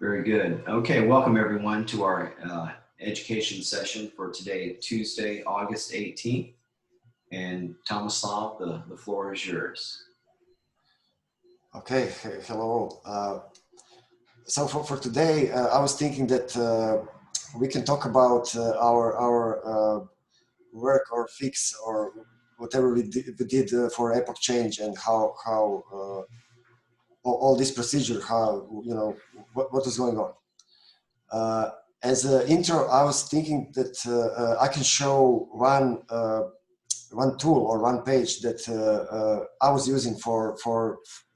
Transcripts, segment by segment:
Very good. Okay, welcome everyone to our education session for today, Tuesday, August 18th. And Tomislav, the floor is yours. Okay, hello. So for today, I was thinking that we can talk about our work or fix or whatever we did for Epoch change and how all this procedure, how, you know, what is going on. As an intro, I was thinking that I can show one tool or one page that I was using for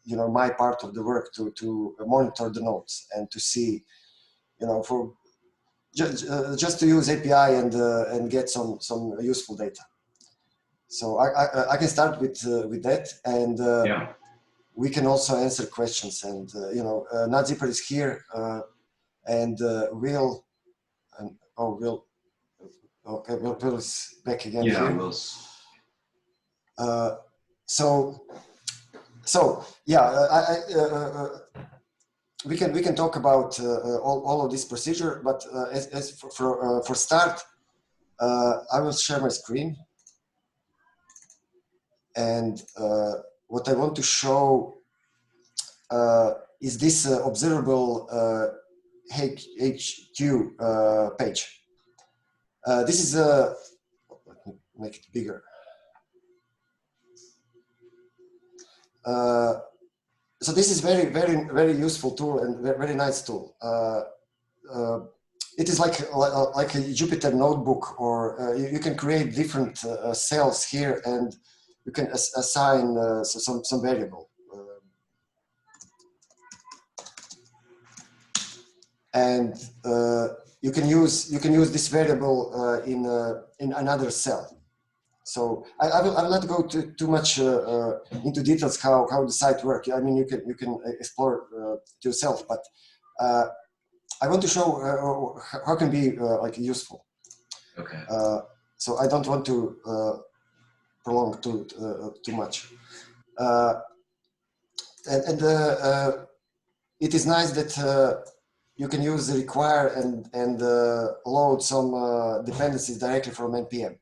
you know, my part of the work to monitor the nodes and to see, you know, for just to use API and get some useful data. So I can start with that, and Yeah. we can also answer questions. And you know, Nadzipar is here, and Will, and Will. Okay, Will is back again yeah, here. So yeah, we can talk about all of this procedure, but as for start, I will share my screen, and what I want to show is this ObservableHQ page. This is let me make it bigger. So this is very useful tool and very nice tool. It is like a Jupyter notebook, or you can create different cells here, and you can assign some variable. And you can use this variable in another cell. So I will not go too much into details how the site works. I mean, you can explore yourself, but I want to show how it can be like useful. Okay. So I don't want to prolong too much. And it is nice that you can use the require and load some dependencies directly from npm.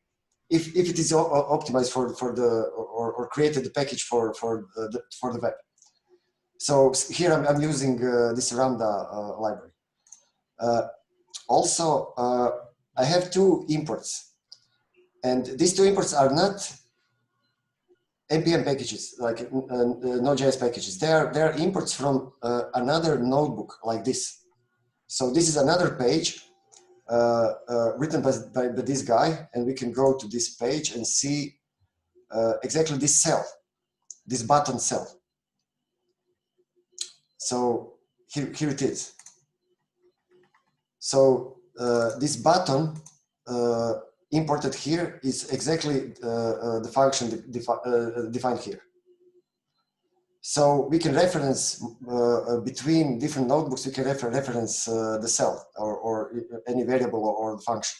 If it is optimized for the or created the package for the web. So here I'm using this Lambda library. Also, I have two imports, and these two imports are not npm packages like Node.js packages. They are imports from another notebook like this. So this is another page written by this guy, and we can go to this page and see exactly this cell, this button cell. So here it is. So this button imported here is exactly the function defined here. So we can reference between different notebooks. We can reference the cell or any variable or the function.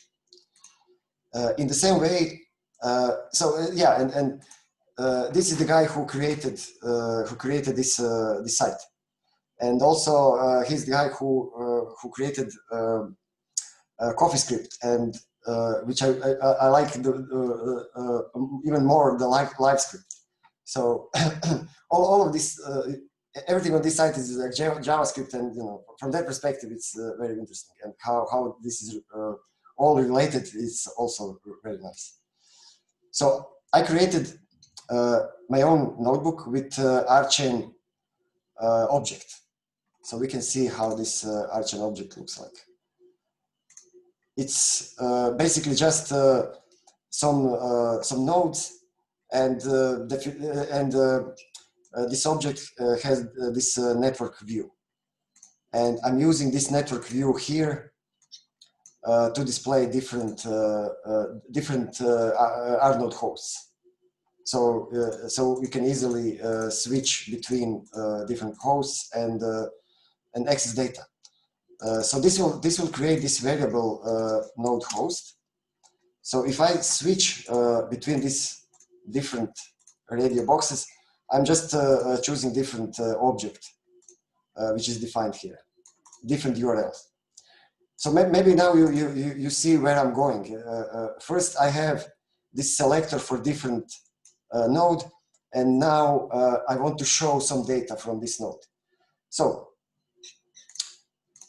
In the same way, yeah, and this is the guy who created this this site, and also he's the guy who created CoffeeScript, and which I like even more the live script. So all of this, everything on this site is like JavaScript, and you know, from that perspective, it's very interesting, and how this is all related is also very nice. So I created my own notebook with RChain object, so we can see how this RChain object looks like. It's basically just some nodes. And this object has this network view, and I'm using this network view here to display different R node hosts. So you can easily switch between different hosts and access data. So this will create this variable node host. So if I switch between these different radio boxes, I'm just choosing different object, which is defined here. different URLs. So maybe now you see where I'm going. First, I have this selector for different node, and now I want to show some data from this node. So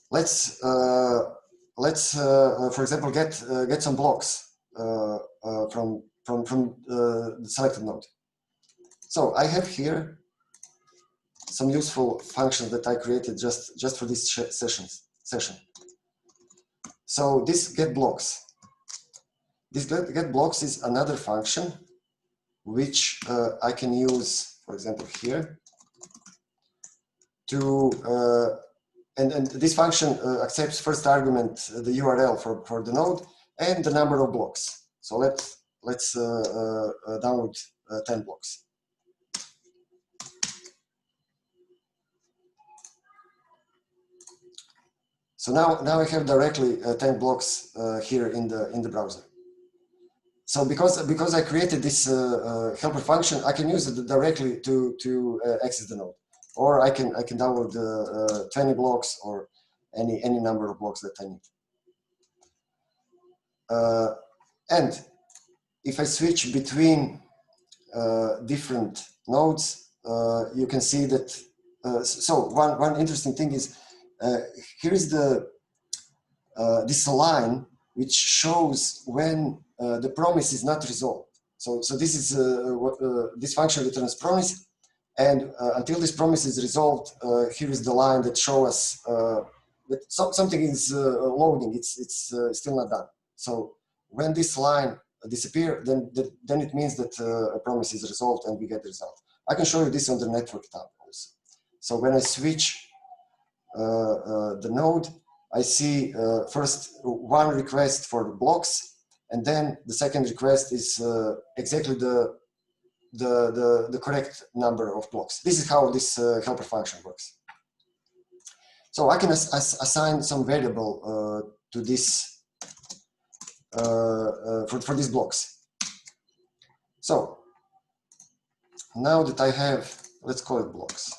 let's for example, get some blocks from the selected node. So I have here some useful functions that I created just for this session. So this get blocks. This get blocks is another function which I can use, for example, here to and this function accepts first argument the URL for the node and the number of blocks. So let's download 10 blocks. So now I have directly 10 blocks here in the browser. So because I created this helper function, I can use it directly to access the node, or I can download 20 blocks or any number of blocks that I need. And if I switch between different nodes, you can see that. So one interesting thing is here is this line which shows when the promise is not resolved. So this is this function returns promise, and until this promise is resolved, here is the line that shows us that something is loading. It's still not done. So when this line disappears, then it means that a promise is resolved and we get the result. I can show you this on the network tab also. So when I switch the node, I see first one request for the blocks, and then the second request is exactly the correct number of blocks. This is how this helper function works. So I can assign some variable to this for these blocks. So now that I have, let's call it blocks.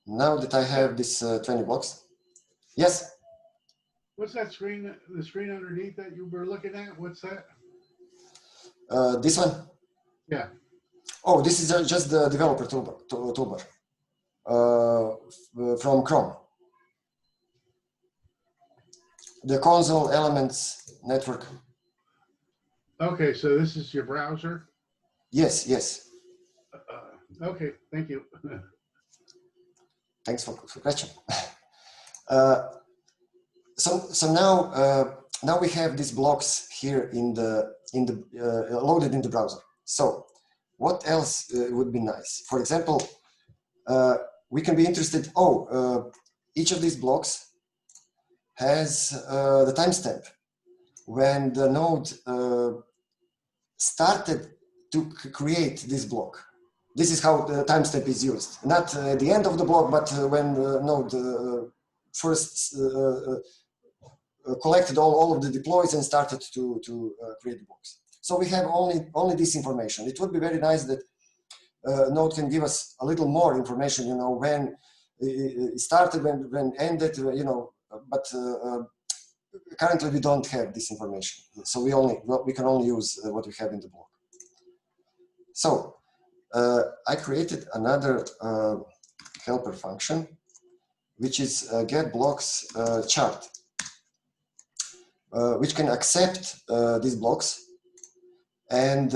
Now that I have this 20 blocks, yes? What's that screen, the screen underneath that you were looking at? What's that? This one? Yeah. Oh, this is just the developer toolbar from Chrome. The console, elements, network. Okay, so this is your browser? Yes, yes. Okay, thank you. Thanks for the question. So now we have these blocks here loaded in the browser. So what else would be nice? For example, we can be interested. Each of these blocks has the timestamp when the node started to create this block. This is how the timestamp is used. Not at the end of the block, but when the node first collected all of the deploys and started to create the blocks. So we have only this information. It would be very nice that node can give us a little more information, you know, when it started, when ended, you know, but currently we don't have this information. So we can only use what we have in the block. So I created another helper function, which is get blocks chart, which can accept these blocks, and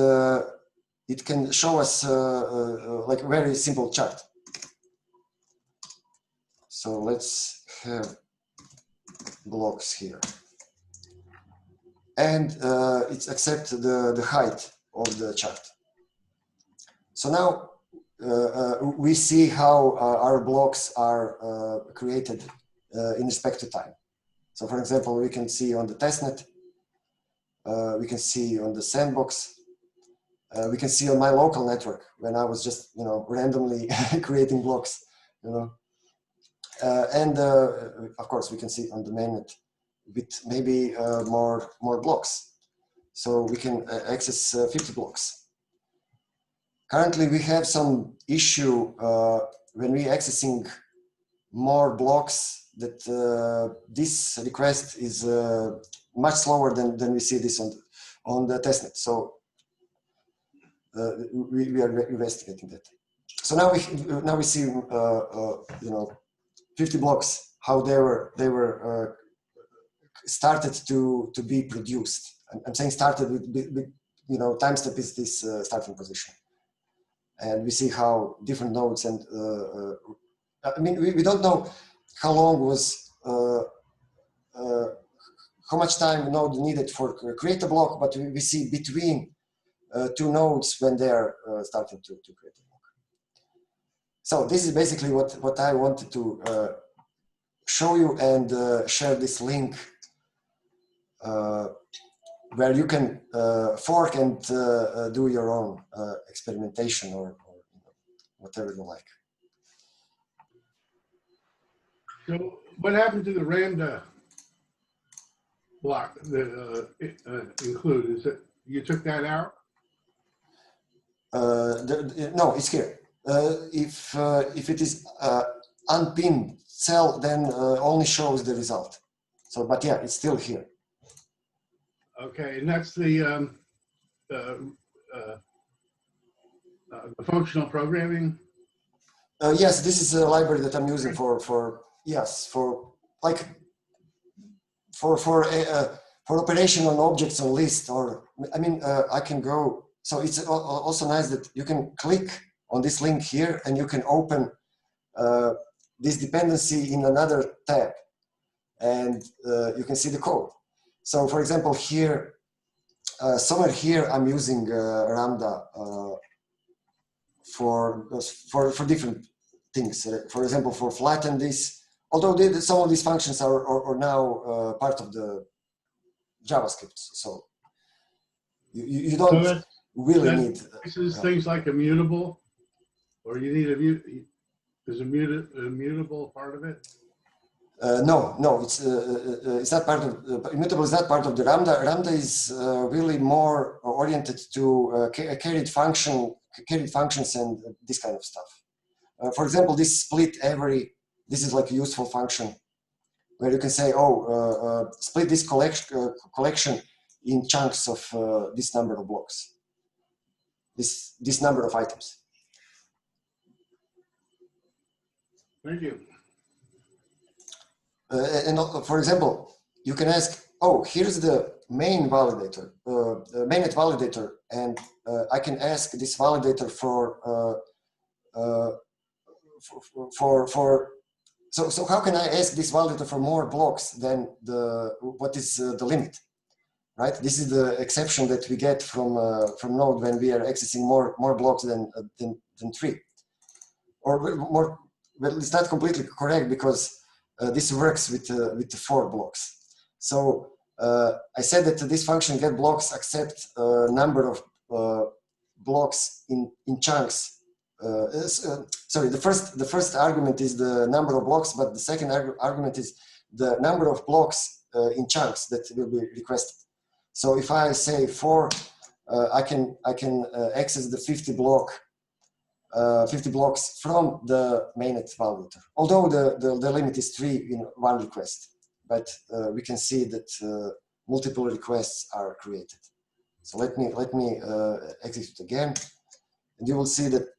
it can show us like a very simple chart. So let's have blocks here, and it accepts the height of the chart. So now we see how our blocks are created in respect to time. So for example, we can see on the testnet, we can see on the sandbox, we can see on my local network when I was just, you know, randomly creating blocks, you know. And of course, we can see on the mainnet with maybe more blocks. So we can access 50 blocks. currently we have some issue when we accessing more blocks that this request is much slower than we see this on the testnet. So we are investigating that. So now we see you know, 50 blocks, how they were started to be produced. I'm saying started with you know, time step is this starting position, and we see how different nodes and I mean we don't know how long was how much time node needed for create a block, but we see between two nodes when they are starting to create a block. So this is basically what I wanted to show you, and share this link where you can fork and do your own experimentation or whatever you like. So what happened to the Ramda block that include? Is it you took that out? No, it's here. If it is unpinned cell, then only shows the result. So, but yeah, it's still here. Okay, and that's the functional programming. Yes, this is a library that I'm using for operation on objects on list, or I mean I can go. So it's also nice that you can click on this link here and you can open this dependency in another tab, and you can see the code. So for example, here, somewhere here, I'm using Ramda for different things. For example, for flatten this, although some of these functions are now part of the JavaScript. So you don't really need. This is things like immutable, or you need is immutable part of it? No, it's not part of immutable. Is not part of the Ramda. Ramda is really more oriented to carried functions and this kind of stuff. For example, this split every. This is like a useful function where you can say, oh, split this collection in chunks of this number of blocks. This number of items. Thank you. And for example, you can ask, oh, here's the main validator, mainnet validator, and I can ask this validator so how can I ask this validator for more blocks than what is the limit, right? This is the exception that we get from Node when we are accessing more blocks than 3, or more. Well, it's not completely correct because this works with the 4 blocks. So I said that this function get blocks accept number of blocks in chunks. Sorry, the first argument is the number of blocks, but the second argument is the number of blocks in chunks that will be requested. So if I say 4, I can access the 50 blocks from the mainnet validator. Although the limit is 3 in one request, but we can see that multiple requests are created. So let me execute again, and you will see that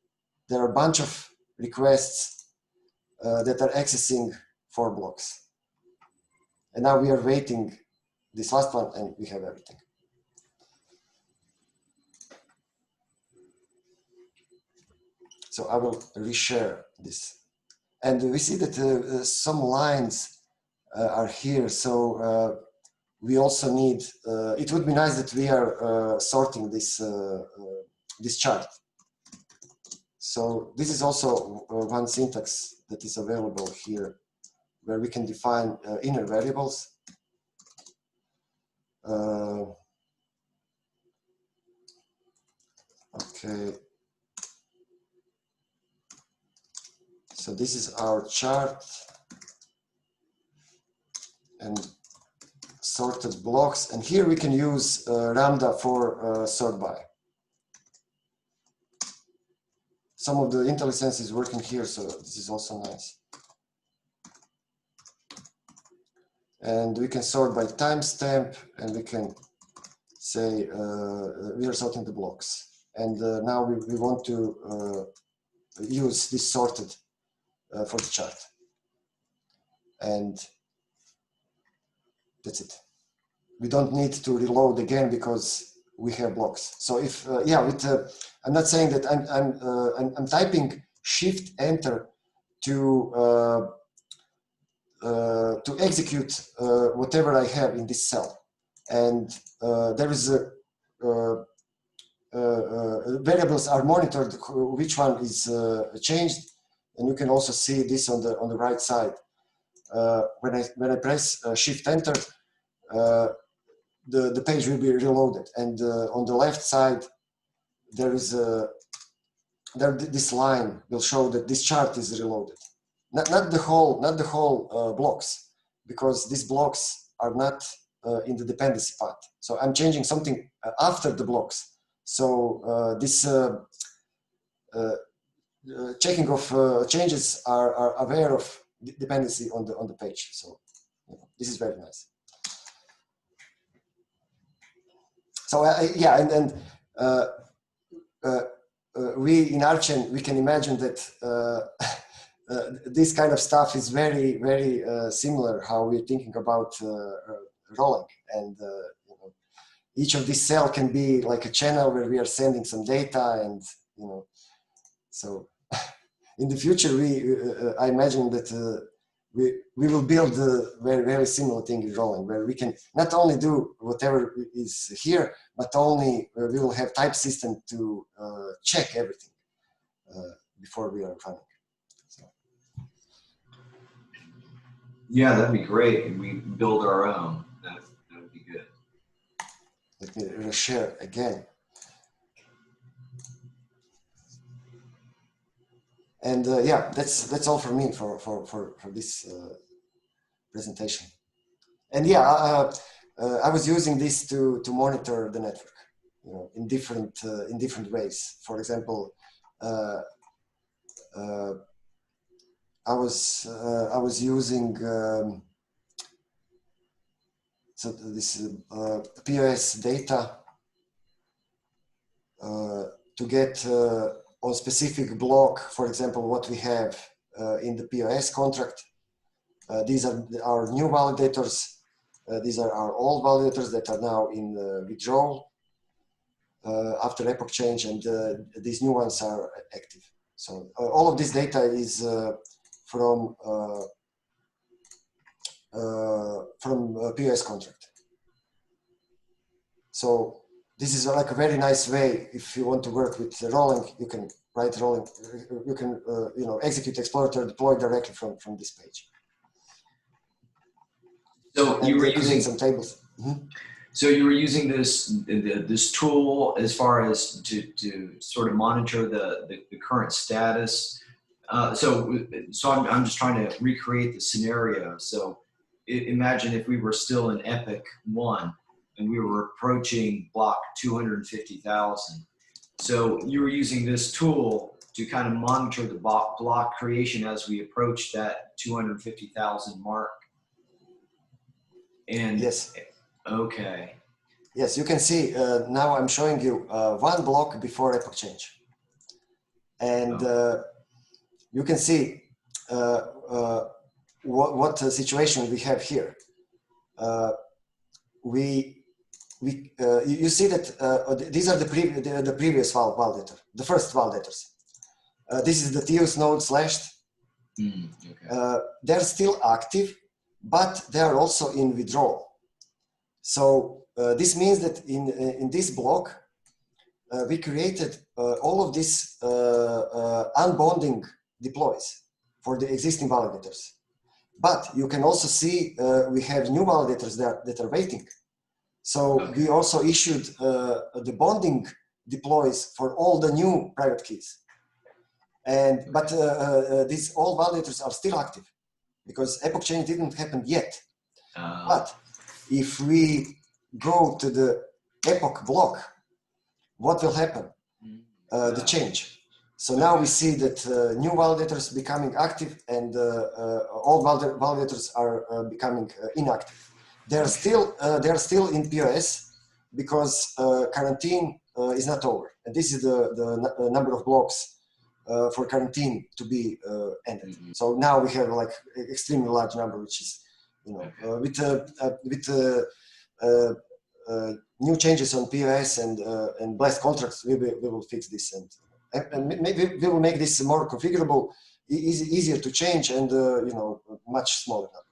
there are a bunch of requests that are accessing 4 blocks. And now we are waiting this last one, and we have everything. So I will reshare this. And we see that some lines are here. So we also need, it would be nice that we are sorting this, this chart. So this is also one syntax that is available here, where we can define inner variables. Okay. So this is our chart and sorted blocks. And here we can use Ramda for sort by. some of the IntelliSense is working here, so this is also nice. And we can sort by timestamp, and we can say we are sorting the blocks. And now we want to use this sorted for the chart. And that's it. We don't need to reload again because we have blocks. So if I'm not saying that I'm typing Shift Enter to execute whatever I have in this cell, and there is variables are monitored which one is changed, and you can also see this on the right side. When I press Shift Enter, the page will be reloaded, and on the left side there is this line will show that this chart is reloaded. Not the whole blocks, because these blocks are not in the dependency path. So I'm changing something after the blocks. So this checking of changes are aware of dependency on the page. So this is very nice. So we in RChain, we can imagine that this kind of stuff is very, very similar how we're thinking about Rholang, and each of these cells can be like a channel where we are sending some data, and so in the future I imagine that we will build a very, very similar thing in Rholang, where we can not only do whatever is here, but only we will have type system to check everything before we are running. So. Yeah, that'd be great. And we build our own. That would be good. Let me share again. And yeah, that's all for me for this presentation. And yeah, I was using this to monitor the network, in different ways. For example, I was using so this POS data to get on specific block, for example, what we have in the POS contract. These are our new validators. These are our old validators that are now in withdrawal after Epoch change, and these new ones are active. So all of this data is from POS contract. So this is like a very nice way. If you want to work with Rholang, you can write Rholang. You can execute Explorer deploy directly from this page. So you were using some tables. Mm-hmm. So you were using this tool as far as to sort of monitor the current status. So I'm just trying to recreate the scenario. So imagine if we were still in Epoch 1 and we were approaching block 250,000. So you were using this tool to kind of monitor the block creation as we approach that 250,000 mark. And yes. Okay. Yes, you can see now I'm showing you one block before Epoch change. And you can see what situation we have here. You see that these are the previous validator, the first validators. This is the TUS node slashed. Okay. They're still active, but they are also in withdrawal. So this means that in this block, we created all of these unbonding deploys for the existing validators. But you can also see we have new validators that are waiting. So okay. We also issued the bonding deploys for all the new private keys. But these all validators are still active because Epoch change didn't happen yet. But if we go to the Epoch block, what will happen? The change. So now we see that new validators becoming active and old validators are becoming inactive. They're still in POS because quarantine is not over, and this is the number of blocks for quarantine to be ended. Mm-hmm. So now we have like extremely large number, which is, you know, with new changes on POS and blast contracts, we will fix this, and maybe we will make this more configurable, easier to change, and you know, much smaller number.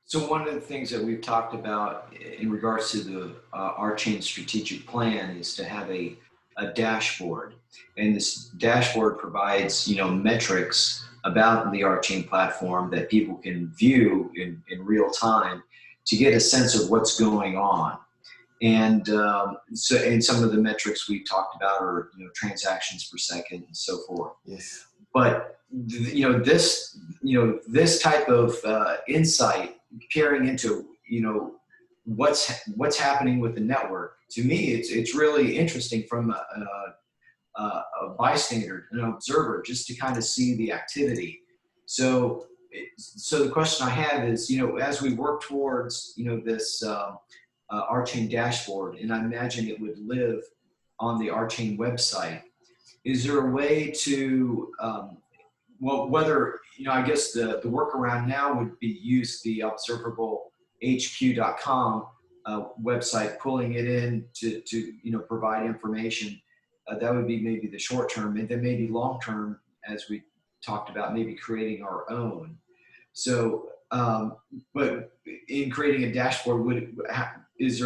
So one of the things that we've talked about in regards to the RChain strategic plan is to have a dashboard, and this dashboard provides, you know, metrics about the RChain platform that people can view in real time to get a sense of what's going on. And and some of the metrics we've talked about are, you know, transactions per second and so forth. Yes. But you know, this type of insight peering into, you know, what's happening with the network, to me it's really interesting from a bystander, an observer, just to kind of see the activity. So the question I have is, you know, as we work towards, you know, this RChain dashboard, and I imagine it would live on the RChain website, is there a way to well, whether, you know, I guess the workaround now would be use the ObservableHQ.com website, pulling it in to you know, provide information. That would be maybe the short term, and then maybe long term, as we talked about, maybe creating our own. So, but in creating a dashboard, is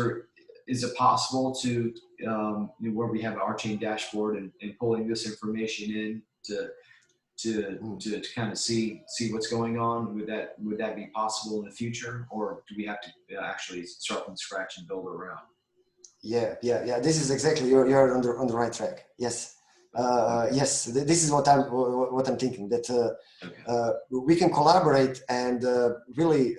it possible to where we have an RChain dashboard and pulling this information in to kind of see what's going on? Would that be possible in the future, or do we have to actually start from scratch and build around? Yeah. This is exactly, you're on the right track. Yes. Yes, this is what I'm thinking, that we can collaborate and really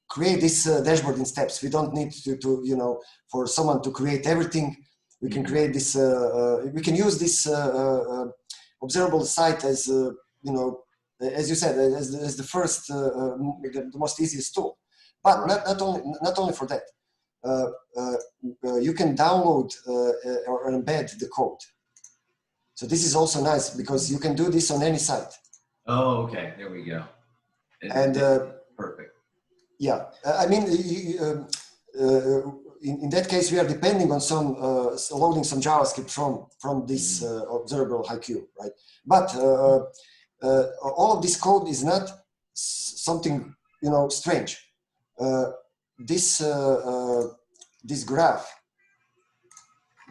create this dashboard in steps. We don't need to you know, for someone to create everything. We can create this. We can use this observable site as you know, as you said, as the first, the most easiest tool. But not only for that. You can download or embed the code. So this is also nice because you can do this on any site. Oh, okay. There we go. And perfect. Yeah, I mean, in that case, we are depending on some loading some JavaScript from this ObservableHQ, right? But all of this code is not something, you know, strange. This graph,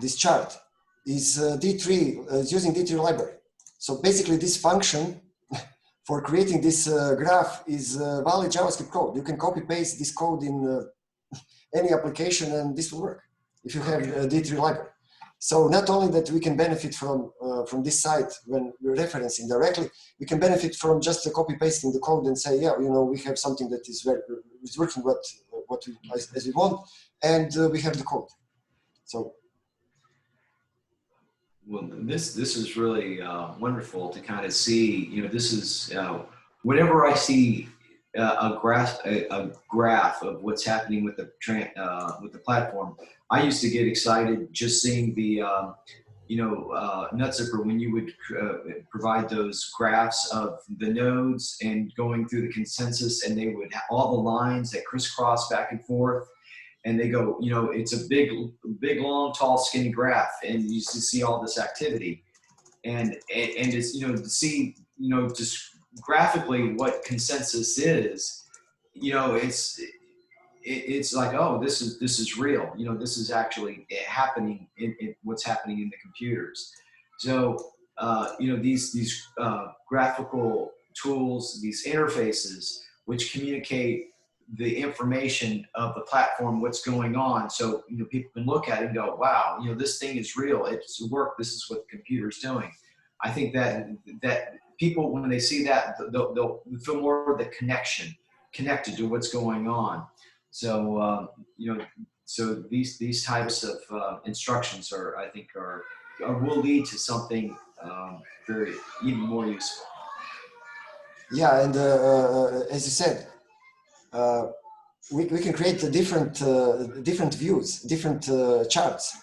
this chart is D3, is using D3 library. So basically this function for creating this graph is valid JavaScript code. You can copy paste this code in any application and this will work if you have a D3 library. So not only that we can benefit from this site when we're referencing directly, we can benefit from just copy pasting the code and say, yeah, you know, we have something that is working as we want, and we have the code. So, well, this is really wonderful to kind of see. You know, this is whenever I see a graph of what's happening with the platform, I used to get excited just seeing the NetZipper when you would provide those graphs of the nodes and going through the consensus, and they would have all the lines that crisscross back and forth, and they go, you know, it's a big, long, tall, skinny graph, and you see all this activity, and it's, you know, to see, you know, just graphically what consensus is, you know, it's like, oh, this is real. You know, this is actually happening in what's happening in the computers. So, you know, these graphical tools, these interfaces, which communicate the information of the platform, what's going on. So, you know, people can look at it and go, wow, you know, this thing is real. It's work. This is what the computer's doing. I think that people, when they see that, they'll feel more of the connected to what's going on. So, you know, so these types of instructions I think are will lead to something very even more useful. Yeah, and as you said, we can create different views, different charts.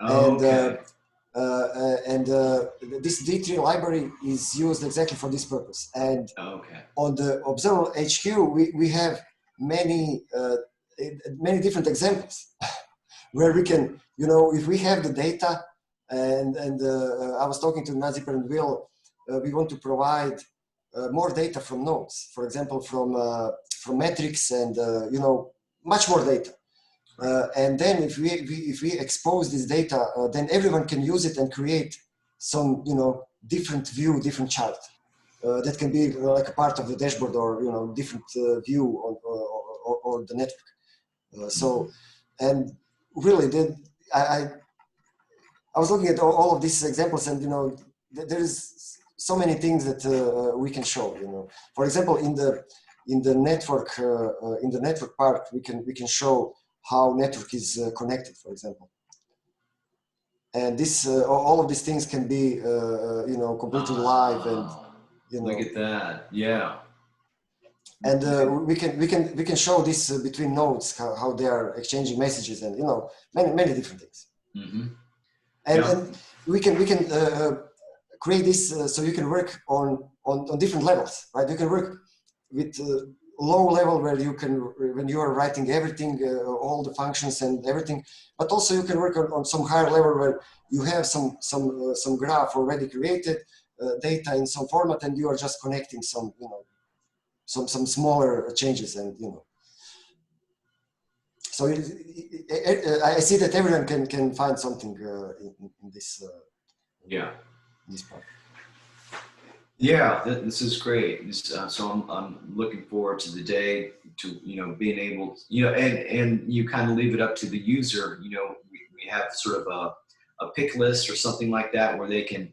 Oh, And okay. This D3 library is used exactly for this purpose. And Okay. on the ObservableHQ, we have many different examples where we can, if we have the data, and I was talking to Naziper and Will, we want to provide more data from nodes, for example, from metrics and much more data. And then if we expose this data, then everyone can use it and create some different view, different chart that can be like a part of the dashboard or different view or the network. So, and really, I was looking at all of these examples, and there is so many things that we can show. For example, in the network part, we can show how network is connected, for example. And this all of these things can be completely live, and look at that. Yeah. And we can show this between nodes, how they are exchanging messages, and many different things. Mm-hmm. And we can create this so you can work on different levels, right? You can work with low level where you can, when you are writing everything, all the functions and everything, but also you can work on some higher level where you have some graph already created, data in some format, and you are just connecting some some smaller changes, and so I see that everyone can find something in this this part. Yeah, this is great. So I'm looking forward to the day to being able and you kind of leave it up to the user. We have sort of a pick list or something like that where they can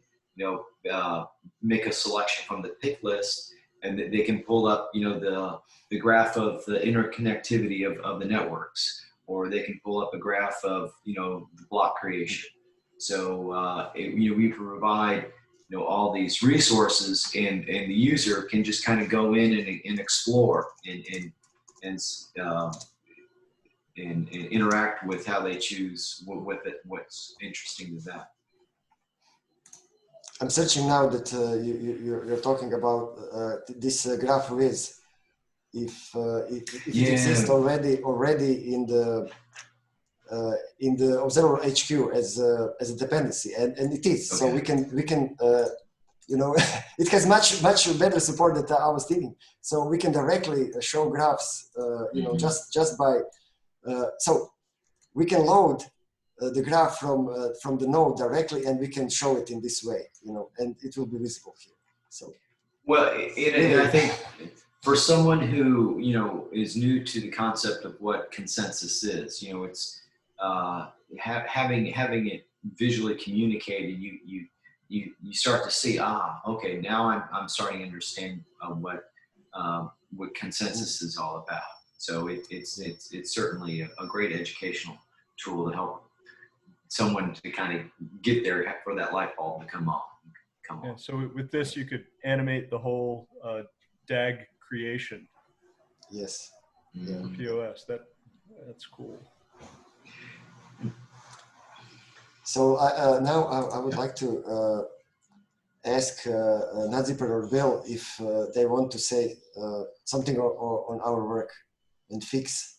make a selection from the pick list, and they can pull up the graph of the interconnectivity of the networks, or they can pull up a graph of the block creation. So we provide all these resources, and the user can just kind of go in and explore and interact with how they choose what's interesting to them. I'm searching now that you're talking about this graph Wiz. If it exists already in the ObservableHQ as a dependency, and it is. Okay. So we can it has much better support than I was thinking. So we can directly show graphs, just by so we can load the graph from the node directly, and we can show it in this way, and it will be visible here. So well, and I think for someone who is new to the concept of what consensus is, it's having it visually communicated. You start to see, okay, now I'm starting to understand what consensus is all about. So it's certainly a great educational tool to help someone to kind of get there for that light bulb to come on. Yeah, so with this, you could animate the whole DAG creation. Yes. Yeah. POS. That's cool. So now I would like to ask Naziper or Bill if they want to say something on our work and fix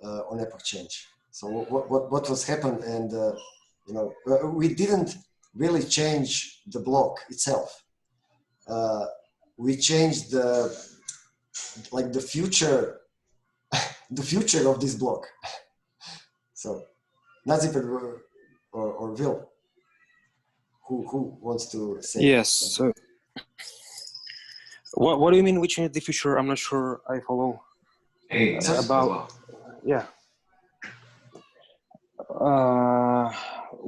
on Epoch Change. So what was happened, and we didn't really change the block itself. We changed the future of this block. So Naziper or Will, who wants to say? Yes. So what do you mean we change the future? I'm not sure I follow. Hey, about yeah.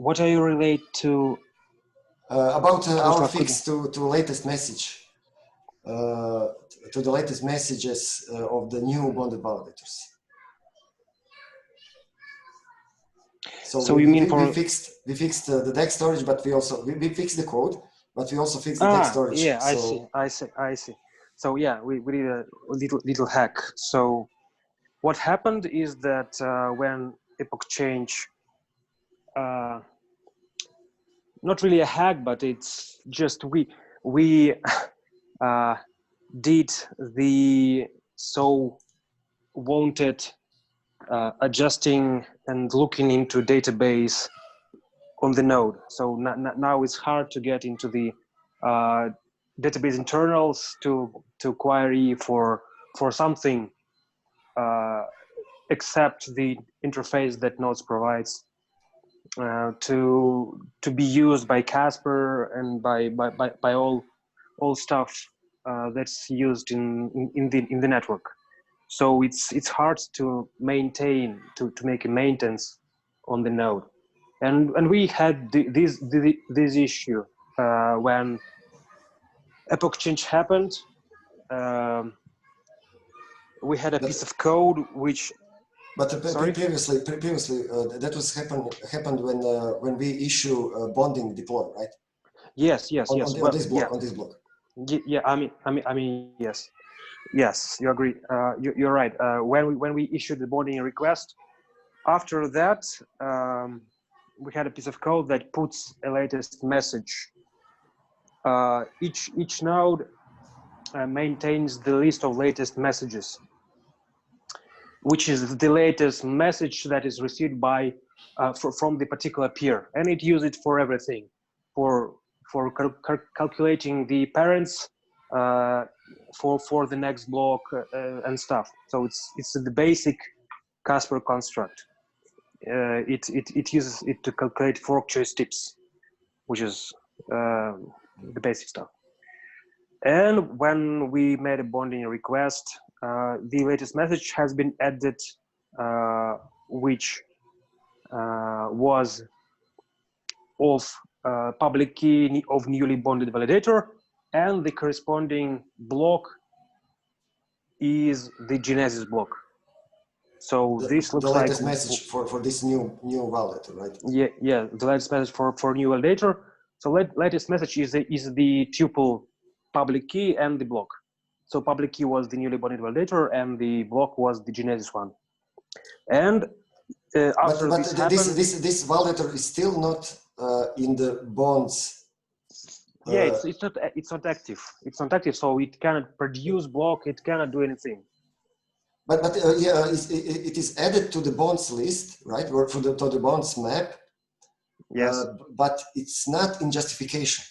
What are you relate to? About our fix to latest message, to the latest messages of the new bonded validators. So you mean for we fixed the DAG storage, but we fixed the code, but we also fixed the DAG storage. yeah, So, I see. So yeah, we did a little hack. So what happened is that when Epoch change, not really a hack, but it's just we did the so wanted adjusting and looking into database on the node. So now it's hard to get into the database internals to query for something except the interface that Nodes provides to be used by Casper and by all stuff that's used in the network. So it's hard to maintain to make a maintenance on the node, and we had this issue when Epoch change happened. We had a piece of code which. But Sorry? previously that was happened when we issue bonding deploy, right? Yes. On this block. Yeah, I mean, yes, you agree. You're right. When we issued the bonding request, after that, we had a piece of code that puts a latest message. Each node maintains the list of latest messages, which is the latest message that is received by from the particular peer, and it uses it for everything, for calculating the parents, for the next block and stuff. So it's the basic Casper construct. It uses it to calculate fork choice tips, which is the basic stuff. And when we made a bonding request, the latest message has been added, which was of public key of newly bonded validator, and the corresponding block is the Genesis block. So this looks the like latest message for this new validator, right? Yeah, the latest message for new validator. So latest message is the tuple public key and the block. So public key was the newly bonded validator, and the block was the Genesis one. And after but this happened, this validator is still not in the bonds. Yeah, it's not active. It's not active, so it cannot produce block. It cannot do anything. But yeah, it is added to the bonds list, right? Or to the bonds map. Yes. But it's not in justification.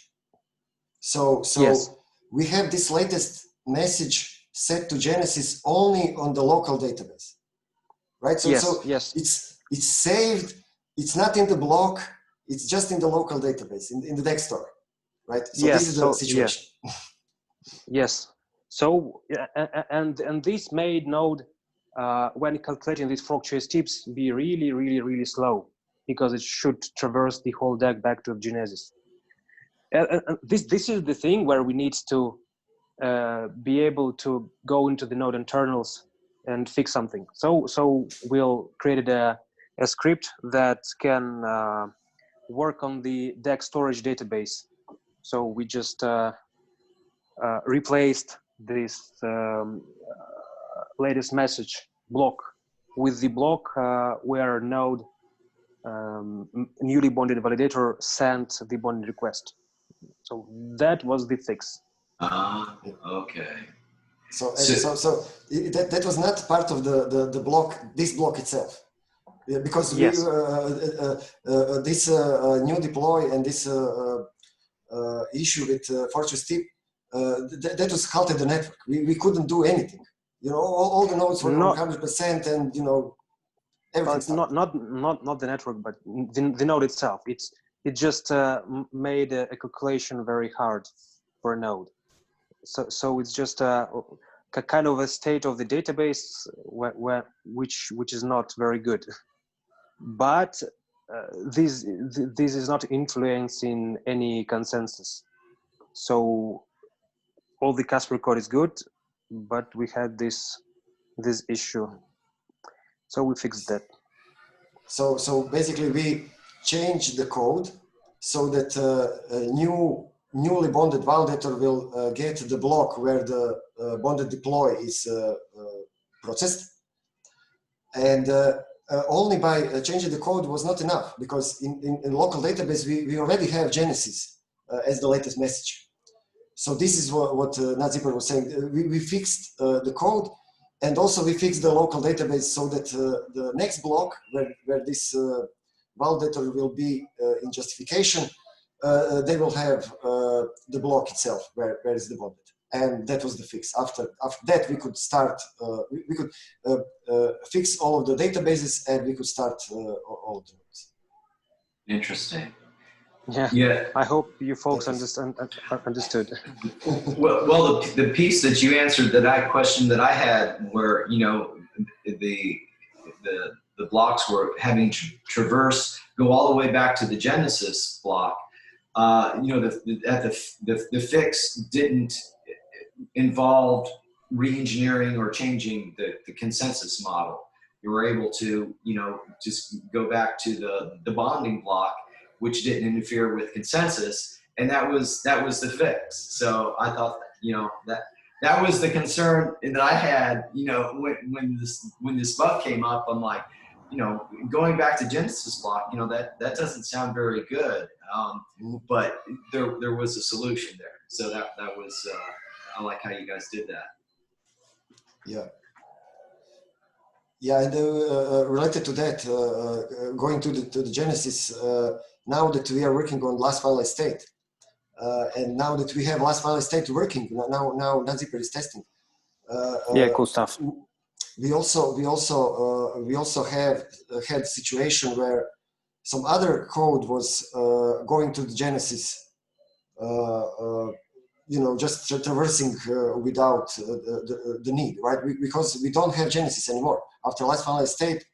So Yes. we have this latest message set to Genesis only on the local database, right? So yes. It's saved. It's not in the block. It's just in the local database in the DAG store, right? So yes, this is the situation. Yeah. Yes. So and this made Node when calculating these fork choice tips be really slow, because it should traverse the whole DAG back to Genesis. And this is the thing where we need to be able to go into the node internals and fix something. So we'll created a script that can work on the DAG storage database. So we just replaced this latest message block with the block where node newly bonded validator sent the bonding request. So that was the fix. Okay. So that was not part of the block, this block itself, because yes. This new deploy and this issue with fortress tip that was halted the network. We couldn't do anything. You know, all the nodes were 100%, and you know everything. Not the network, but the node itself. It just made a calculation very hard for a node. So it's just a kind of a state of the database which is not very good. But this is not influencing any consensus. So all the Casper code is good, but we had this issue. So we fixed that. So basically we change the code so that a newly bonded validator will get the block where the bonded deploy is processed. And only by changing the code was not enough, because in local database, we already have Genesis as the latest message. So this is what Nazipper was saying. We fixed the code, and also we fixed the local database so that the next block where this validator will be in justification, they will have the block itself where is the bonded. And that was the fix. After that, we could start, we could fix all of the databases, and we could start all of the nodes. Interesting. Yeah. Yeah. I hope you folks understood. Well, the piece that you answered, question that I had, where the blocks were having to traverse, go all the way back to the Genesis block. The fix didn't involve re-engineering or changing the consensus model. You were able to just go back to the bonding block, which didn't interfere with consensus, and that was the fix. So I thought that was the concern that I had. When this bug came up, I'm like, going back to Genesis block, that doesn't sound very good. But there was a solution there. So that was I like how you guys did that. Yeah. Yeah, and related to that, going to the Genesis, now that we are working on last finalized state, and now that we have last finalized state working, now Nazipper is testing. Yeah, cool stuff. We also have had a situation where some other code was going to the Genesis, just traversing without the need, right? Because we don't have Genesis anymore. After last finalized state,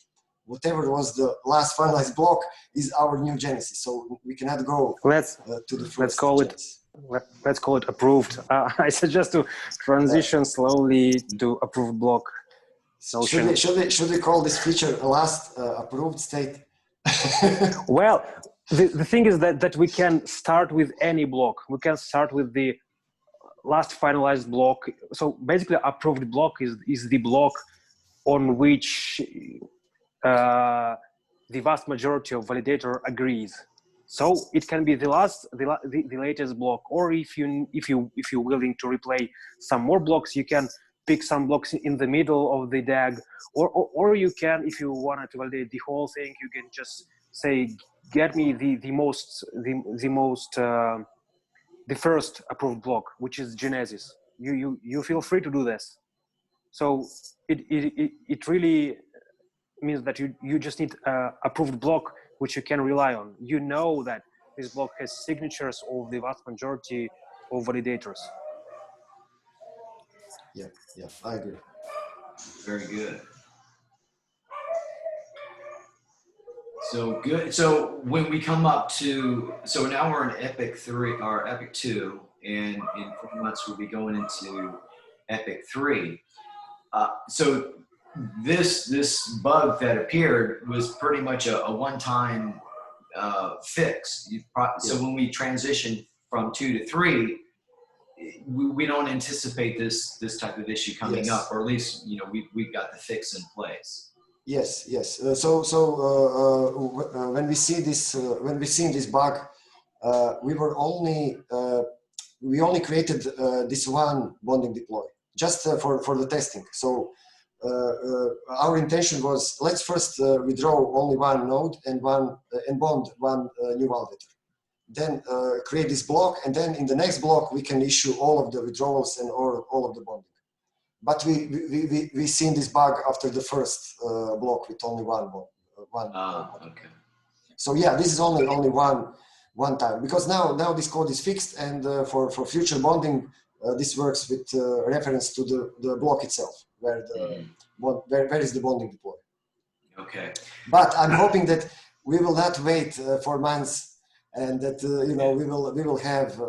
whatever was the last finalized block is our new Genesis. So we cannot go to the first. Let's call it approved. I suggest to transition slowly to approved block. Should we call this feature a last approved state? Well, the thing is that we can start with any block. We can start with the last finalized block. So basically, approved block is the block on which the vast majority of validator agrees. So it can be the latest block, or if you're willing to replay some more blocks, you can pick some blocks in the middle of the DAG, or you can, if you wanted to validate the whole thing, you can just say, get me the first approved block, which is Genesis. You feel free to do this. So it really means that you just need approved block which you can rely on. You know that this block has signatures of the vast majority of validators. Yeah, I agree. Very good. So good. So when we come up to, so now we're in Epoch 3 or Epoch 2, and in 4 months we'll be going into Epoch 3. So this bug that appeared was pretty much a one-time fix. So when we transition from 2 to 3, we don't anticipate this type of issue coming up, or at least we've got the fix in place. Yes. When we see this bug, we only created this one bonding deploy just for the testing. So our intention was, let's first withdraw only one node and bond one new validator. Then create this block, and then in the next block we can issue all of the withdrawals and all of the bonding. But we seen this bug after the first block with only one. Okay. So yeah, this is only one time, because now this code is fixed, and for future bonding, this works with reference to the block itself, where where is the bonding deploy. Okay. But I'm hoping that we will not wait 4 months, and that we will have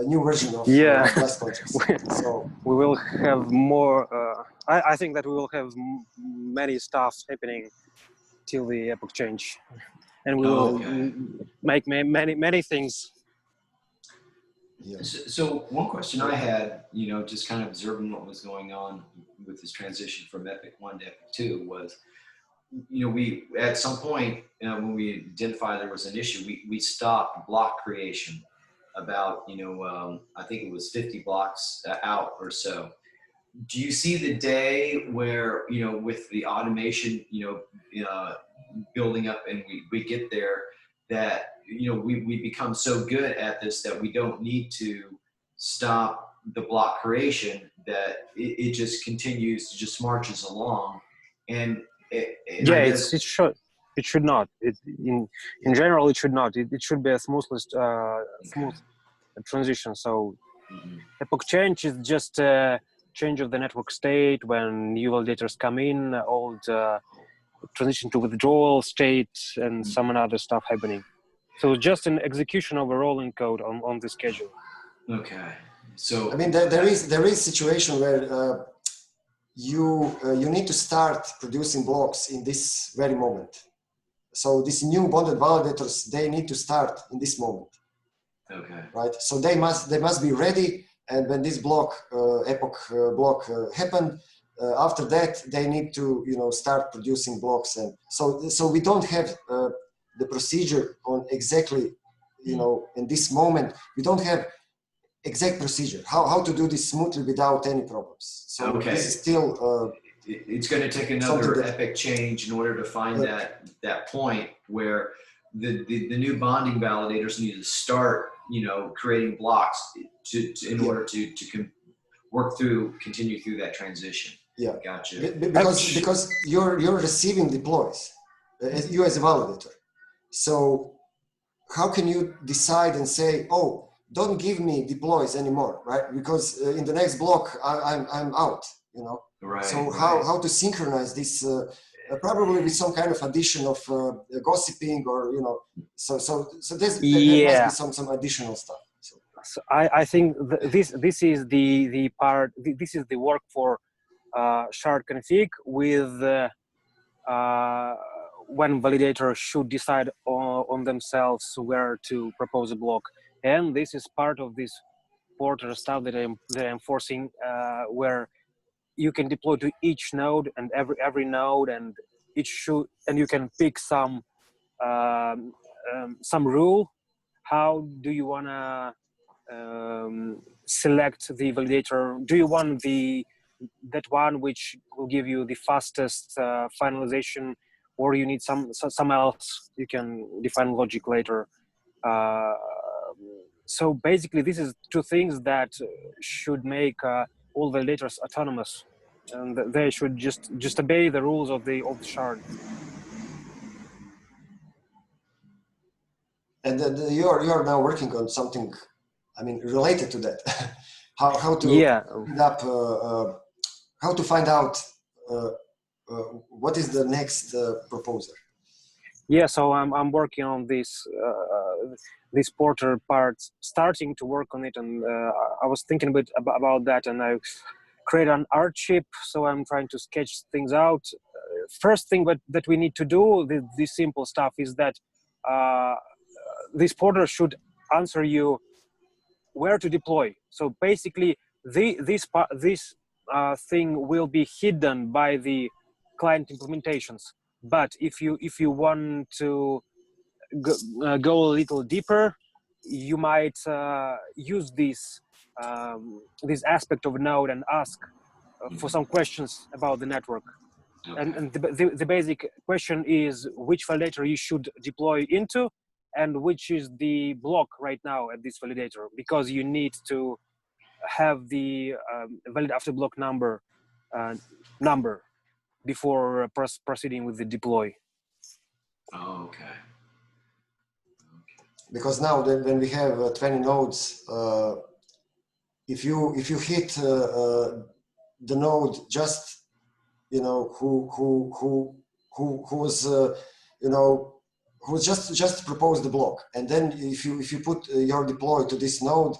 a new version of blast contracts. So we will have more. I think that we will have many stuff happening till the epoch change, and we Oh, will okay. make many things. Yeah. So one question I had, just kind of observing what was going on with this transition from Epoch 1 to Epoch 2 was, we at some point when we identified there was an issue, we stopped block creation about, I think it was 50 blocks out or so. Do you see the day where, with the automation, building up and we get there, that, we become so good at this that we don't need to stop the block creation, that it just continues, just marches along. And Yeah, I guess, it should not. In general, it should not. It should be a smooth transition. So epoch change is just a change of the network state when new validators come in, old transition to withdrawal state, and some other stuff happening. So just an execution of a rolling code on the schedule. okay. So I mean, there is situation where you need to start producing blocks in this very moment. So these new bonded validators, they need to start in this moment. okay. Right? So they must be ready, and when this block epoch block happened, after that they need to start producing blocks, and so we don't have the procedure on exactly in this moment. We don't have exact procedure how to do this smoothly without any problems. So Okay. this is still It's going to take another epic change in order to find that point where the new bonding validators need to start, creating blocks in order to continue through that transition. Yeah. Gotcha. Because you're receiving deploys, you as a validator. So how can you decide and say, oh, don't give me deploys anymore, right? Because in the next block I'm out, Right. So how to synchronize this? Probably with some kind of addition of gossiping, or so there must be some additional stuff. So I think this is the part. This is the work for shard config with when validators should decide on themselves where to propose a block, and this is part of this porter stuff that I'm forcing, where you can deploy to each node and every node, and you can pick some rule. How do you wanna select the validator? Do you want that one which will give you the fastest finalization, or you need some else? You can define logic later. So basically, this is two things that should make all validators autonomous, and they should just obey the rules of the shard. And you're now working on something, I mean, related to that. how to end up, how to find out what is the next proposer. Yeah, so I'm working on this porter part, starting to work on it, and I was thinking a bit about that, and I create an art chip, so I'm trying to sketch things out. First thing that we need to do, this simple stuff, is that this porter should answer you where to deploy. So basically, this thing will be hidden by the client implementations. But if you want to go a little deeper, you might use this aspect of a node and ask for some questions about the network. Okay. And the basic question is which validator you should deploy into, and which is the block right now at this validator, because you need to have the valid after block number before proceeding with the deploy. Oh, okay. Because now when we have 20 nodes, if you hit the node just who just proposed the block, and then if you put your deploy to this node,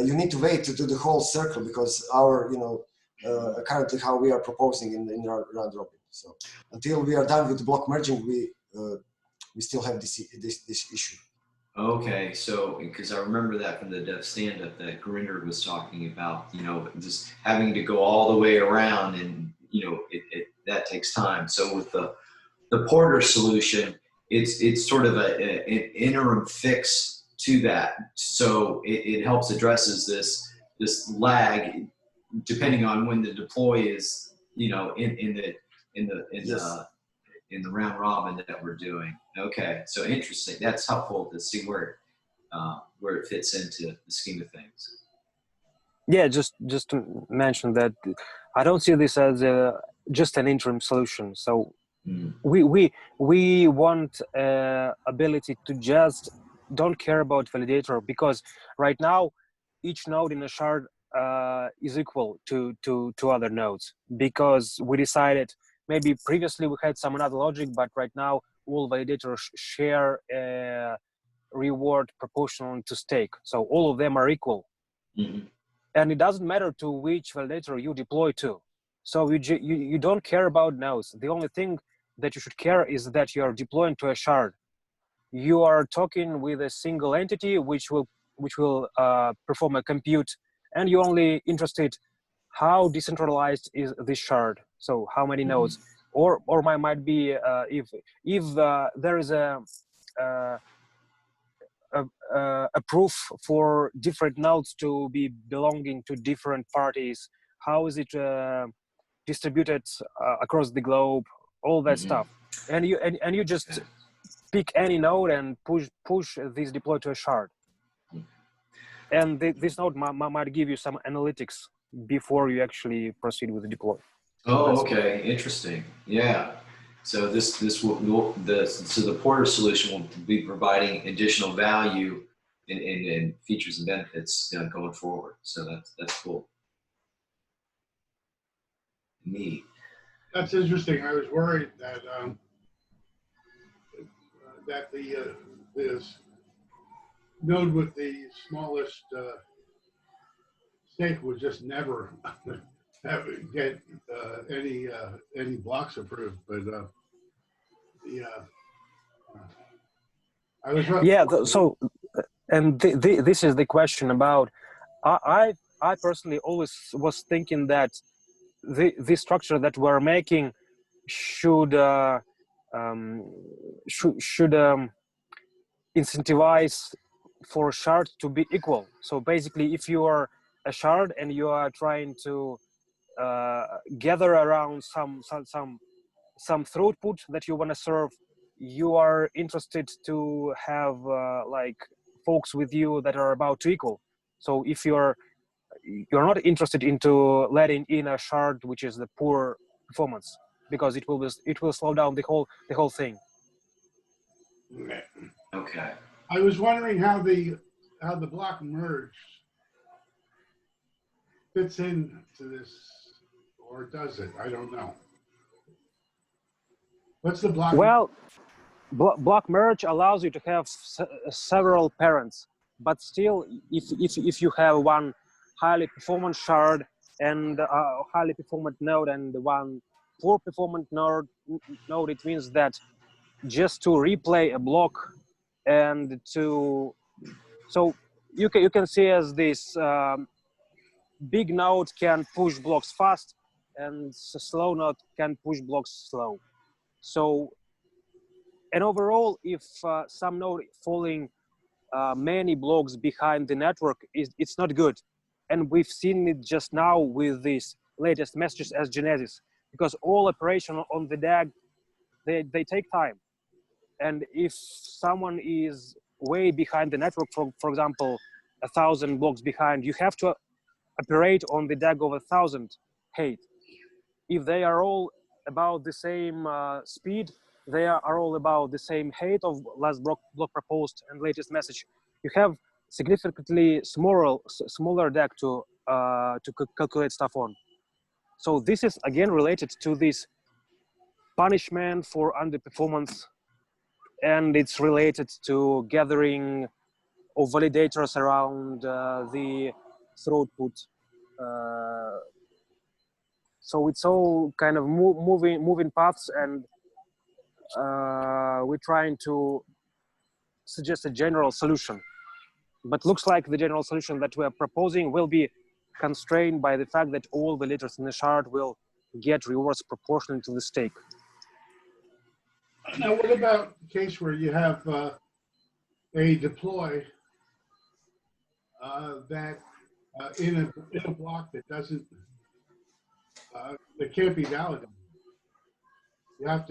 you need to wait to do the whole circle, because our currently how we are proposing in our round robin. So until we are done with the block merging, we still have this issue. Okay, so because I remember that from the dev stand-up that Grinder was talking about, you know, just having to go all the way around, and you know, that takes time. So with the Porter solution, it's sort of an interim fix to that. So it helps addresses this lag depending on when the deploy is, you know, in the round robin that we're doing. Okay, so interesting. That's helpful to see where it fits into the scheme of things. Yeah, just to mention that I don't see this as just an interim solution. So we want ability to just don't care about validator, because right now each node in a shard is equal to other nodes, because we decided maybe previously we had some another logic, but right now all validators share reward proportional to stake. So all of them are equal. And it doesn't matter to which validator you deploy to. So you don't care about nodes. The only thing that you should care is that you are deploying to a shard. You are talking with a single entity which will perform a compute, and you're only interested how decentralized is this shard. So how many nodes, or might be if there is a proof for different nodes to be belonging to different parties. How is it distributed across the globe? All that stuff, and you just pick any node and push this deploy to a shard. And this node might give you some analytics before you actually proceed with the deploy. Oh, okay, interesting. Yeah. So the Porter solution will be providing additional value and features and benefits going forward. So that's cool. Neat. That's interesting. I was worried that this node with the smallest stake would just never get any blocks approved. But I was so and this is the question about I personally always was thinking that the structure that we're making should incentivize for shards to be equal. So basically, if you are a shard and you are trying to gather around some throughput that you want to serve, you are interested to have like folks with you that are about to equal. So if you're not interested into letting in a shard which is the poor performance, because it will slow down the whole thing. Okay. I was wondering how the block merge fits into this, or does it? I don't know. What's the block? Well, block merge allows you to have several parents, but still, if you have one highly performant shard and a highly performant node and one poor performant node, it means that just to replay a block and so you can see as this big node can push blocks fast and slow node can push blocks slow. So, and overall, if some node falling many blocks behind the network, it's not good. And we've seen it just now with these latest messages as Genesis, because all operation on the DAG, they take time. And if someone is way behind the network, for example, 1,000 blocks behind, you have to operate on the DAG of 1,000 height. If they are all about the same speed, they are all about the same height of last block proposed and latest message, you have significantly smaller DAG to calculate stuff on. So this is again related to this punishment for underperformance, and it's related to gathering of validators around the throughput So it's all kind of moving paths, and we're trying to suggest a general solution. But looks like the general solution that we are proposing will be constrained by the fact that all the letters in the shard will get rewards proportional to the stake. Now, what about the case where you have a deploy that in a block that doesn't, that can't be validated? You have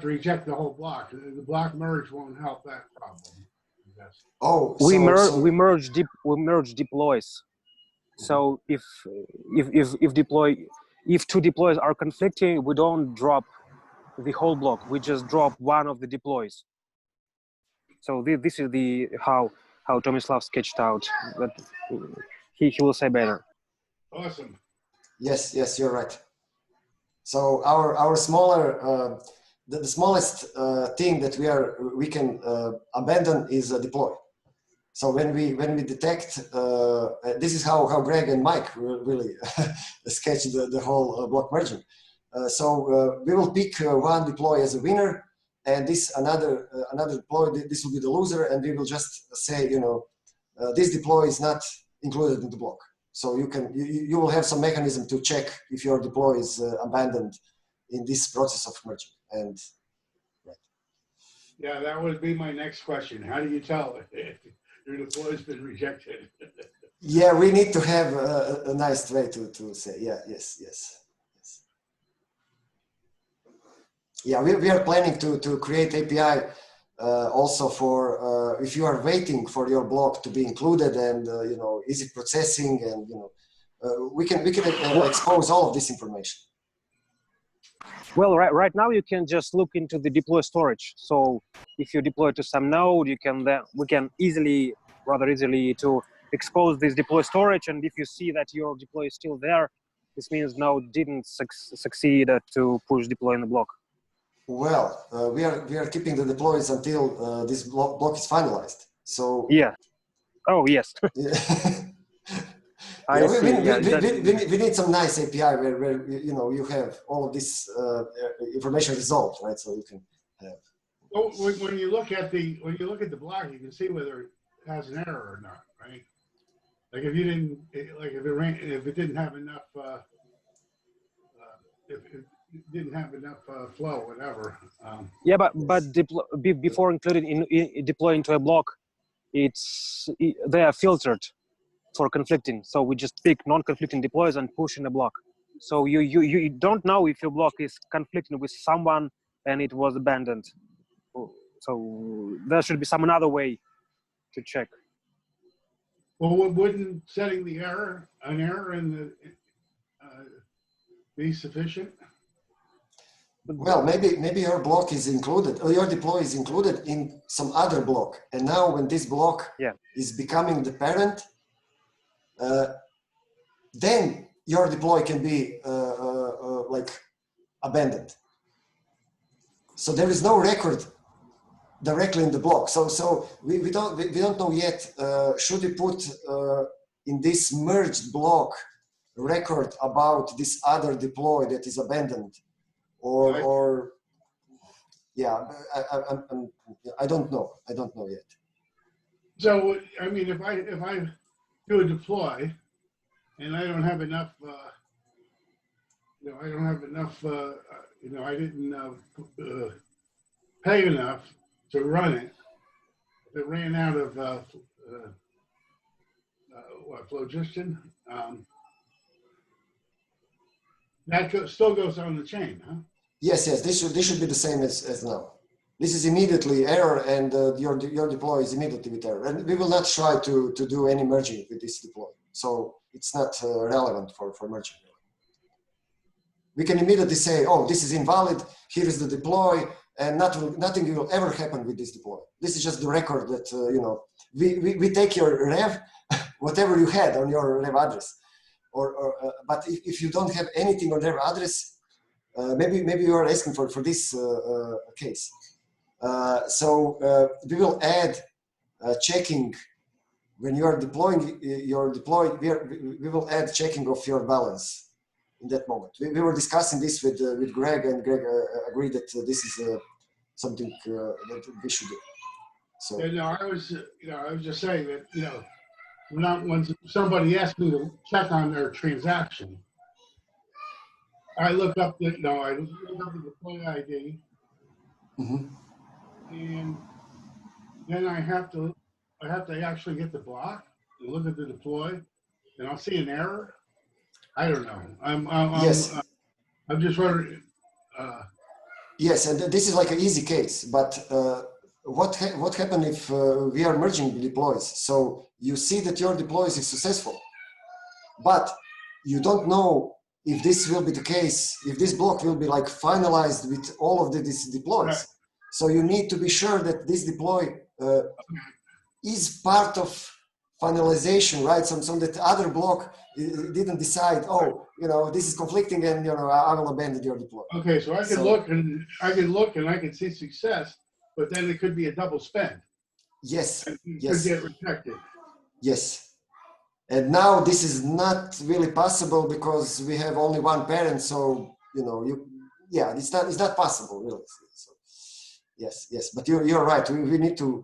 to reject the whole block. The block merge won't help that problem. Yes. Oh, We merge deploys. So if two deploys are conflicting, we don't drop the whole block. We just drop one of the deploys. So this is how Tomislav sketched out. But he will say better. Awesome. Yes, you're right. So our smaller, the smallest thing that we can abandon is a deploy. So when we detect, this is how Greg and Mike really sketched the whole block merging. So we will pick one deploy as a winner, and this another deploy, this will be the loser, and we will just say, this deploy is not included in the block. So you will have some mechanism to check if your deploy is abandoned in this process of merging. And right. Yeah, that would be my next question. How do you tell if your deploy has been rejected? Yeah, we need to have a nice way to say, yeah, yes. Yeah, we are planning to create API also for if you are waiting for your block to be included, and easy processing, and we can expose all of this information. Well, right now you can just look into the deploy storage. So if you deploy to some node, we can rather easily to expose this deploy storage. And if you see that your deploy is still there, this means node didn't succeed to push deploy in the block. Well, we are keeping the deploys until this block is finalized. So yeah. Oh yes. Yeah. We need some nice API where you have all of this information resolved, right? So you can have. Well, when you look at the block, you can see whether it has an error or not, right? Like if it didn't have enough didn't have enough flow, whatever. Yeah, but before including deploy into a block, they are filtered for conflicting. So we just pick non-conflicting deploys and push in a block. So you don't know if your block is conflicting with someone and it was abandoned. So there should be some another way to check. Well, wouldn't setting an error in the be sufficient? Well, maybe your block is included, or your deploy is included in some other block, and now when this block is becoming the parent, then your deploy can be like abandoned. So there is no record directly in the block. So we don't know yet. Should we put in this merged block record about this other deploy that is abandoned, or yeah, I don't know. I don't know yet. So I mean, if I do a deploy and I don't have enough, I didn't pay enough to run it. It ran out of phlogiston. That still goes on the chain, huh? Yes. This should be the same as now. This is immediately error, and your deploy is immediately with error. And we will not try to do any merging with this deploy. So it's not relevant for merging. We can immediately say, oh, this is invalid. Here is the deploy, and nothing will ever happen with this deploy. This is just the record that we take your rev, whatever you had on your rev address, but if you don't have anything on rev address, maybe you are asking for this case. So we will add checking when you are deploying your deploy, we will add checking of your balance in that moment. We were discussing this with Greg, and Greg agreed that this is something that we should do. So And I was just saying that, when somebody asked me to check on their transaction, I look up the deploy ID, mhm. and then I have to actually get the block and look at the deploy, and I'll see an error. I don't know. Yes. I'm just wondering. Yes, and this is like an easy case, but what happens if we are merging the deploys? So you see that your deploys is successful, but you don't know if this will be the case, if this block will be like finalized with all of these deploys. Right. So you need to be sure that this deploy is part of finalization, right? Some that other block didn't decide, oh, this is conflicting, and I will abandon your deploy. Okay, so I can look and I can see success, but then it could be a double spend. Yes. It Yes. could get rejected. Yes. And now this is not really possible because we have only one parent. So, it's not possible really. So, yes. But you're right. We need to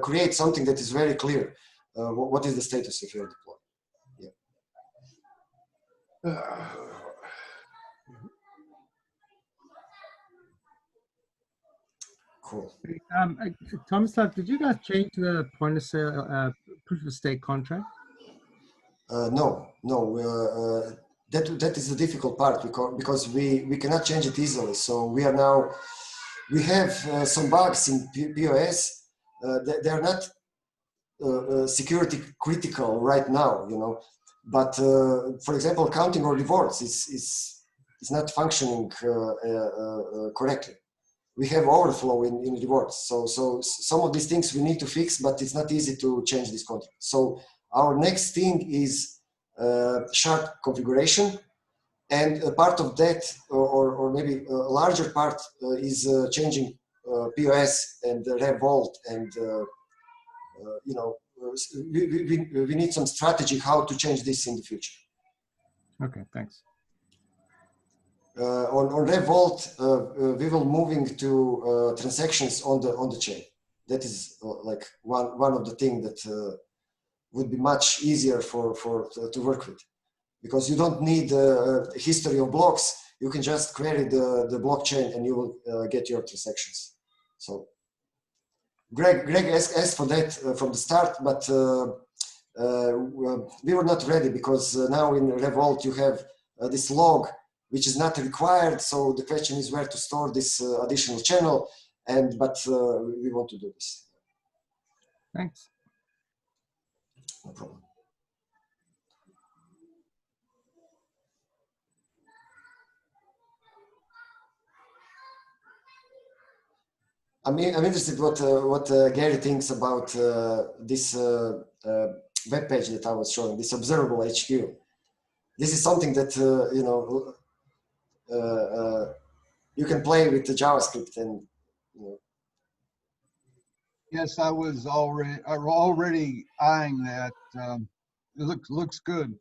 create something that is very clear. What is the status of your deploy? Cool. Tomislav, did you guys change the point of sale proof of stake contract? No. That is the difficult part because we cannot change it easily. So we have some bugs in POS. They are not security critical right now, But for example, counting or rewards is not functioning correctly. We have overflow in rewards. So some of these things we need to fix, but it's not easy to change this contract. So our next thing is sharp configuration. And a part of that, or maybe a larger part, is changing POS and Revolt, and we need some strategy how to change this in the future. Okay, thanks. On Revolt, we will moving to transactions on the chain. That is like one of the things that would be much easier to work with, because you don't need a history of blocks. You can just query the blockchain and you will get your transactions. So Greg asked for that from the start, but we were not ready because now in Revolt you have this log which is not required. So the question is where to store this additional channel, but we want to do this. Thanks. No problem. I'm interested what Gary thinks about this web page that I was showing, this ObservableHQ. This is something that you can play with the JavaScript and. Yes, I was already eyeing that. It looks good.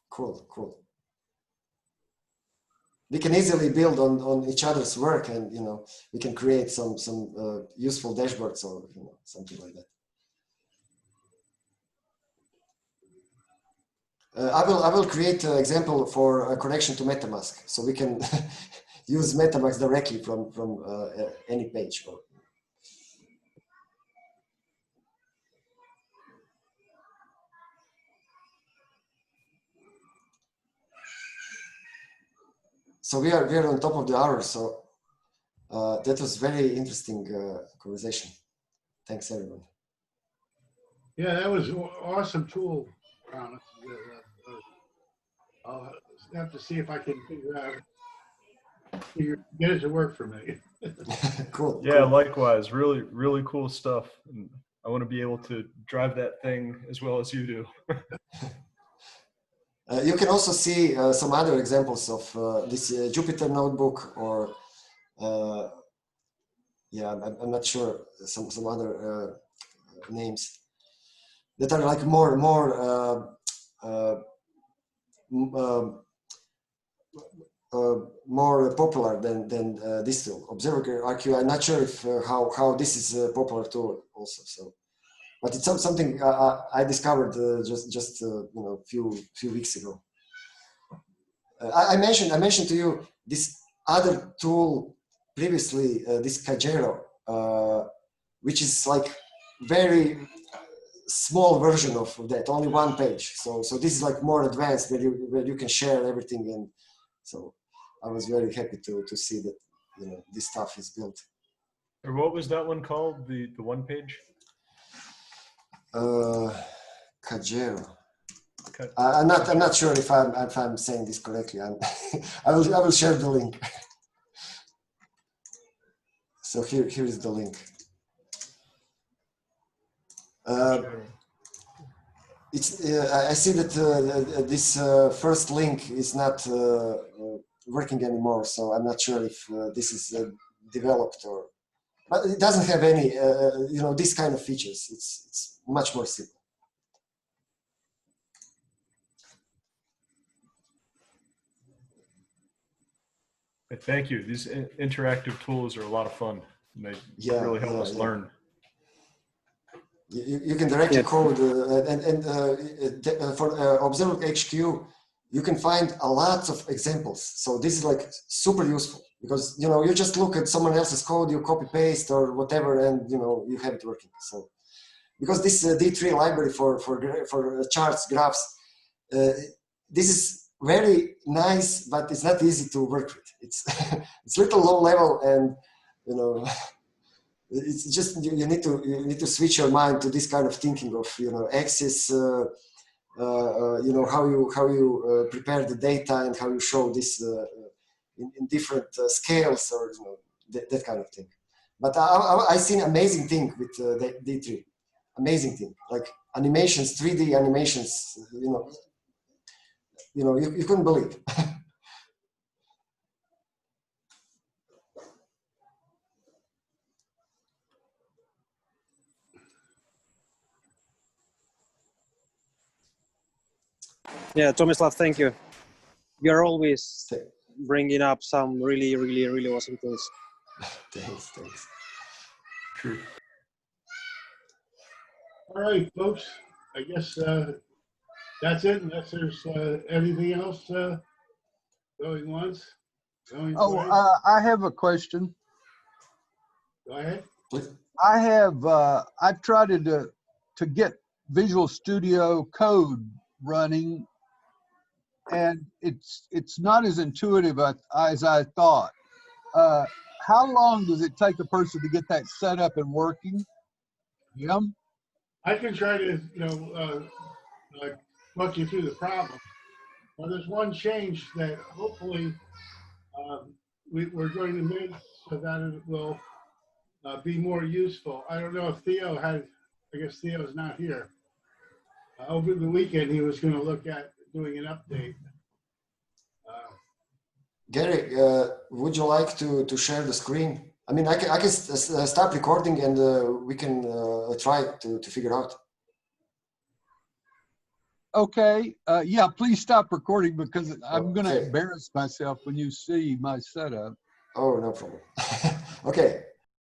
Cool. We can easily build on each other's work, and we can create some useful dashboards or something like that. I will create an example for a connection to MetaMask, so we can use MetaMask directly from any page. So we are on top of the hour. So that was very interesting conversation. Thanks everyone. Yeah, that was an awesome tool. I'll have to see if I can get it to work for me. Cool. Yeah, cool. likewise. Really cool stuff. And I want to be able to drive that thing as well as you do. You can also see some other examples of this Jupyter notebook, or I'm not sure, some other names that are like more more popular than this tool, ObservableHQ. I'm not sure if how this is a popular tool also. So, but it's something I discovered just you know few weeks ago. I mentioned to you this other tool previously, this Kajero, which is like very small version of that, only one page. So this is like more advanced, where you can share everything, and so I was very happy to see that, you know, this stuff is built. Or what was that one called? The one page? Kajero. I'm not sure if I'm saying this correctly. I will share the link. So here is the link. It's I see that this first link is not working anymore, so I'm not sure if this is developed or, but it doesn't have any you know, this kind of features. It's much more simple. Thank you. These interactive tools are a lot of fun. And they really help us learn. You can directly code, and for ObservableHQ, you can find a lot of examples. So this is like super useful, because, you know, you just look at someone else's code, you copy paste or whatever, and, you know, you have it working. So because this D3 library for charts, graphs, this is very nice, but it's not easy to work with. It's it's little low level, and, you know, it's just you need to switch your mind to this kind of thinking of, you know, axis, you know, how you prepare the data and how you show this in different scales, or, you know, that kind of thing. But I seen amazing thing with the D3, amazing thing, like animations, 3D animations, you know, you couldn't believe. Yeah, Tomislav, thank you. You're always bringing up some really awesome tools. Thanks. True. All right, folks. I guess that's it. Unless there's anything else going once, going twice. I have a question. Go ahead. I've tried to get Visual Studio Code running, and it's not as intuitive as I thought. How long does it take a person to get that set up and working? Jim? I can try to, you know, walk you through the problem. Well, there's one change that hopefully we're going to make so that it will be more useful. I don't know if Theo had, I guess Theo's not here. Over the weekend, he was going to look at doing an update. Gary, would you like to share the screen? I mean, I can stop recording, and we can try to figure out. Okay. Yeah, please stop recording, because I'm going to Okay. embarrass myself when you see my setup. Oh, no problem. Okay.